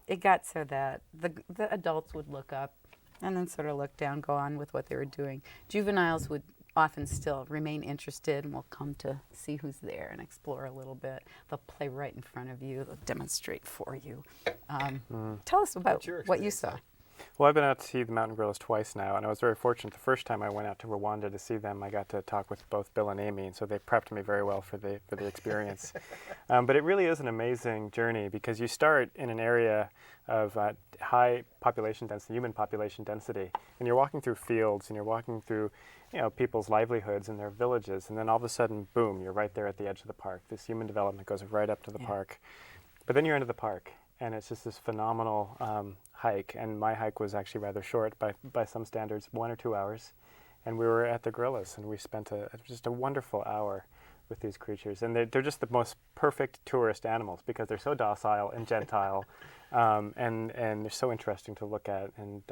It got so that the adults would look up and then sort of look down, go on with what they were doing. Juveniles would often still remain interested and will come to see who's there and explore a little bit. They'll play right in front of you. They'll demonstrate for you. Tell us about what you saw. Well, I've been out to see the mountain gorillas twice now, and I was very fortunate. The first time I went out to Rwanda to see them, I got to talk with both Bill and Amy, and so they prepped me very well for the experience. But it really is an amazing journey because you start in an area of high population density, human population density, and you're walking through fields and you're walking through people's livelihoods and their villages, and then all of a sudden, boom, you're right there at the edge of the park. This human development goes right up to the park. But then you're into the park, and it's just this phenomenal hike, and my hike was actually rather short by some standards, 1 or 2 hours, and we were at the gorillas, and we spent just a wonderful hour with these creatures, and they're just the most perfect tourist animals because they're so docile and gentile, and they're so interesting to look at, and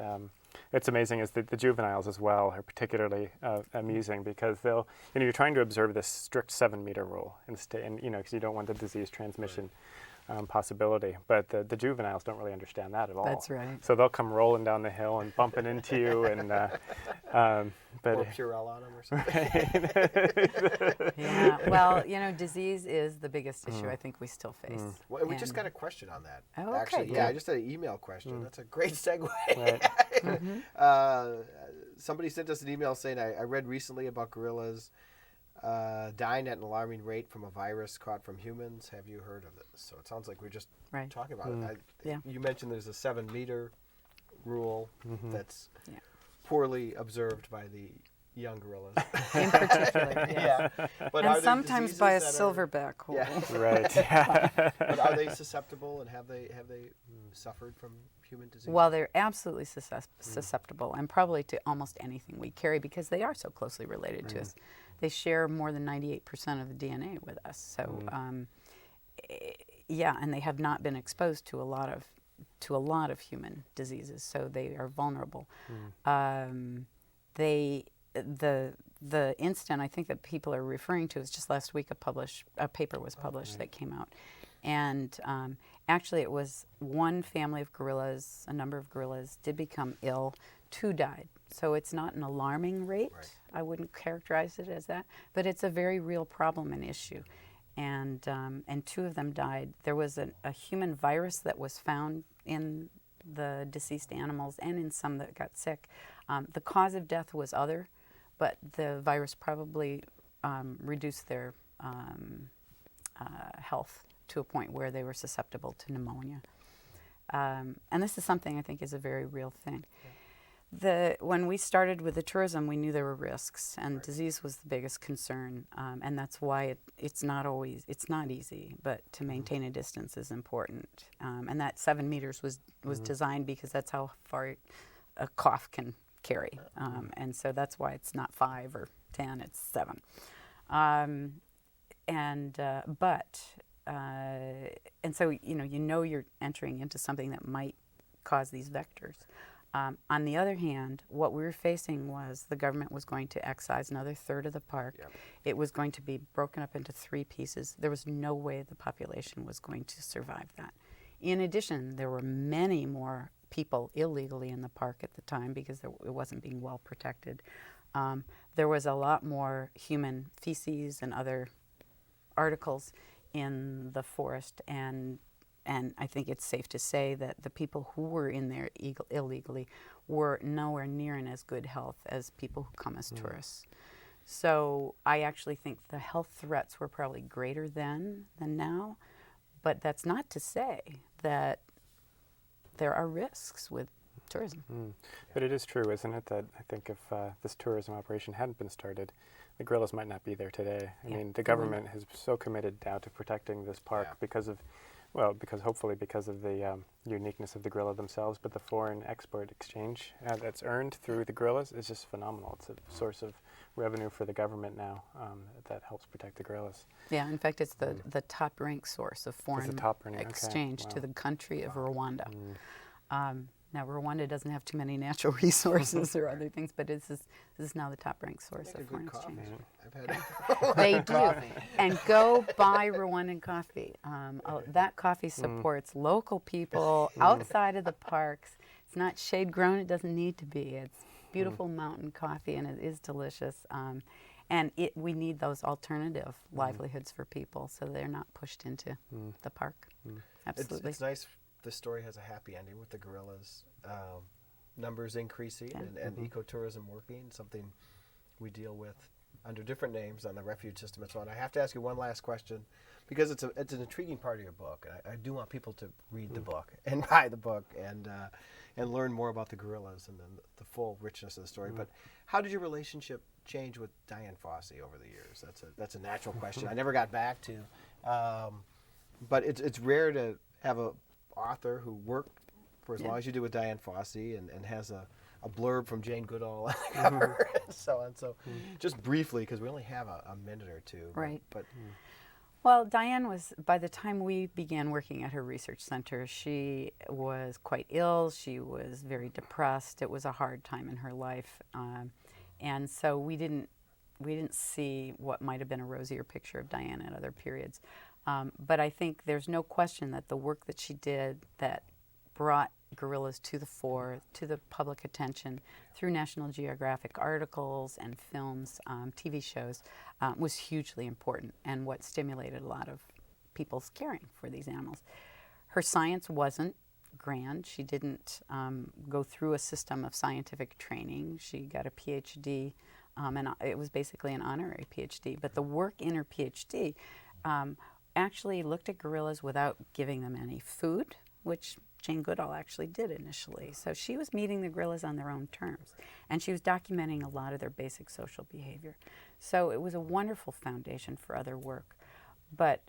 it's amazing as the juveniles as well are particularly amusing because they'll, you're trying to observe this strict 7-meter rule, and because you don't want the disease transmission possibility, but the juveniles don't really understand that at all. That's right. So they'll come rolling down the hill and bumping into you, and but or Purell on them or something. Yeah, well, disease is the biggest issue I think we still face. Well, we just got a question on that. Oh, okay. Actually, yeah, I just had an email question. That's a great segue. Right. Somebody sent us an email saying, I read recently about gorillas dying at an alarming rate from a virus caught from humans. Have you heard of this? So it sounds like we're just talking about it. Yeah. You mentioned there's a 7-meter rule that's poorly observed by the young gorillas. In particular, yes. But And are there sometimes by a diseases that are- silverback. Yeah. Right. But are they susceptible, and have they suffered from human disease? Well, they're absolutely susceptible, and probably to almost anything we carry because they are so closely related to us. They share more than 98% of the DNA with us. So, yeah, and they have not been exposed to a lot of human diseases, so they are vulnerable. The incident I think that people are referring to is just last week a paper was published that came out. And actually it was one family of gorillas, a number of gorillas did become ill, 2 died. So it's not an alarming rate. Right. I wouldn't characterize it as that, but it's a very real problem and issue. And 2 of them died. There was a human virus that was found in the deceased animals and in some that got sick. The cause of death was other, but the virus probably reduced their health to a point where they were susceptible to pneumonia. And this is something I think is a very real thing. When we started with the tourism, we knew there were risks, and disease was the biggest concern, and that's why it's not easy, but to maintain a distance is important. And that 7 meters was designed because that's how far a cough can carry, and so that's why it's not 5 or 10, it's 7. And so you know you're entering into something that might cause these vectors. On the other hand, what we were facing was the government was going to excise another third of the park. Yep. It was going to be broken up into 3 pieces. There was no way the population was going to survive that. In addition, there were many more people illegally in the park at the time because it wasn't being well protected. There was a lot more human feces and other articles in the forest, and I think it's safe to say that the people who were in there illegally were nowhere near in as good health as people who come as tourists. So I actually think the health threats were probably greater then than now, but that's not to say that there are risks with tourism. But it is true, isn't it, that I think if this tourism operation hadn't been started, the gorillas might not be there today. I mean, the government has so committed now to protecting this park because hopefully because of the uniqueness of the gorilla themselves, but the foreign export exchange that's earned through the gorillas is just phenomenal. It's a source of revenue for the government now that helps protect the gorillas. Yeah, in fact, it's the top-ranked source of foreign exchange to the country of Rwanda. Now, Rwanda doesn't have too many natural resources or other things, but this is now the top-ranked source of foreign exchange. I've had They do. And go buy Rwandan coffee. That coffee supports local people outside of the parks. It's not shade-grown. It doesn't need to be. It's beautiful mountain coffee, and it is delicious. And we need those alternative livelihoods for people so they're not pushed into the park. Absolutely. It's nice. This story has a happy ending with the gorillas, numbers increasing and ecotourism working, something we deal with under different names on the refuge system and so on. I have to ask you one last question because it's an intriguing part of your book. And I do want people to read the book and buy the book and learn more about the gorillas and then the full richness of the story. But how did your relationship change with Dian Fossey over the years? That's a natural question I never got back to. But it's rare to have a author who worked for as long as you do with Dian Fossey and has a blurb from Jane Goodall on the cover and so on. So just briefly, because we only have a minute or two. Right. But Well, Dian was, by the time we began working at her research center, she was quite ill. She was very depressed. It was a hard time in her life. And so we didn't see what might have been a rosier picture of Dian at other periods. But I think there's no question that the work that she did that brought gorillas to the fore, to the public attention through National Geographic articles and films, TV shows, was hugely important and what stimulated a lot of people's caring for these animals. Her science wasn't grand. She didn't go through a system of scientific training. She got a PhD, and it was basically an honorary PhD. But the work in her PhD actually looked at gorillas without giving them any food, which Jane Goodall actually did initially. So she was meeting the gorillas on their own terms, and she was documenting a lot of their basic social behavior. So it was a wonderful foundation for other work. But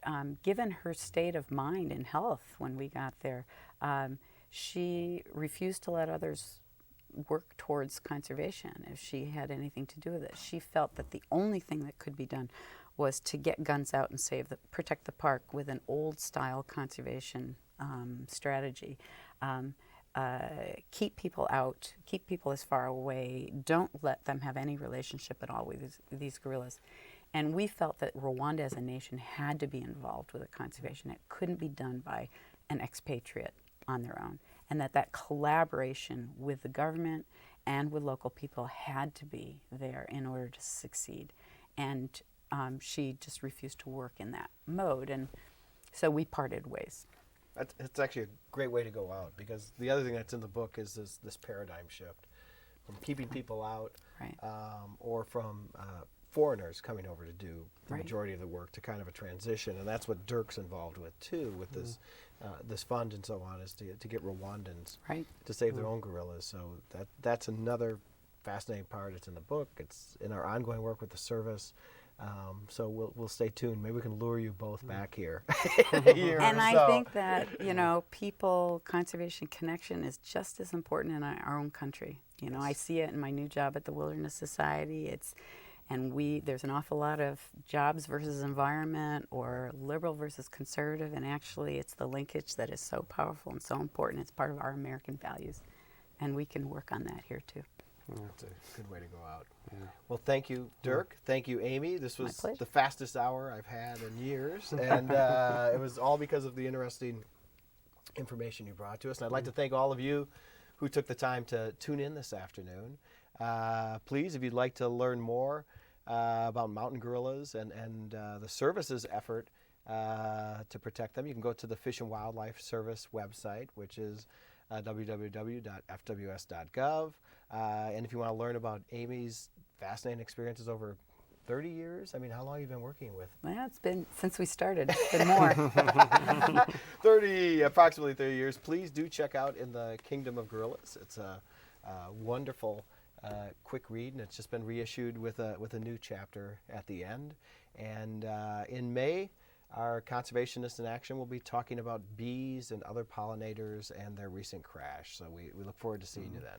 given her state of mind and health when we got there, she refused to let others work towards conservation if she had anything to do with it. She felt that the only thing that could be done was to get guns out and protect the park with an old-style conservation strategy. Keep people out, keep people as far away, don't let them have any relationship at all with these gorillas. And we felt that Rwanda as a nation had to be involved with the conservation. It couldn't be done by an expatriate on their own. And that collaboration with the government and with local people had to be there in order to succeed. And she just refused to work in that mode. And so we parted ways. It's actually a great way to go out, because the other thing that's in the book is this paradigm shift from keeping people out, Right. Or from foreigners coming over to do the Right. majority of the work, to kind of a transition. And that's what Dirck's involved with too, with this fund and so on, is to get Rwandans Right. to save their own gorillas. So that's another fascinating part. It's in the book. It's in our ongoing work with the service. So we'll stay tuned. Maybe we can lure you both back here in a year And or I so. think that, people, conservation connection is just as important in our own country. I see it in my new job at the Wilderness Society. There's an awful lot of jobs versus environment, or liberal versus conservative, and actually it's the linkage that is so powerful and so important. It's part of our American values, and we can work on that here too. That's a good way to go out. Yeah. Well, thank you, Dirck. Thank you, Amy. This was pleasure. the fastest hour I've had in years, and it was all because of the interesting information you brought to us. And I'd like to thank all of you who took the time to tune in this afternoon. Please, if you'd like to learn more about mountain gorillas and the service's effort to protect them, you can go to the Fish and Wildlife Service website, which is www.fws.gov. And if you want to learn about Amy's fascinating experiences over 30 years, how long have you been working with? Well, it's been since we started. It's been more. Approximately 30 years. Please do check out In the Kingdom of Gorillas. It's a wonderful quick read, and it's just been reissued with a new chapter at the end. And in May, our Conservationists in Action will be talking about bees and other pollinators and their recent crash. So we look forward to seeing you then.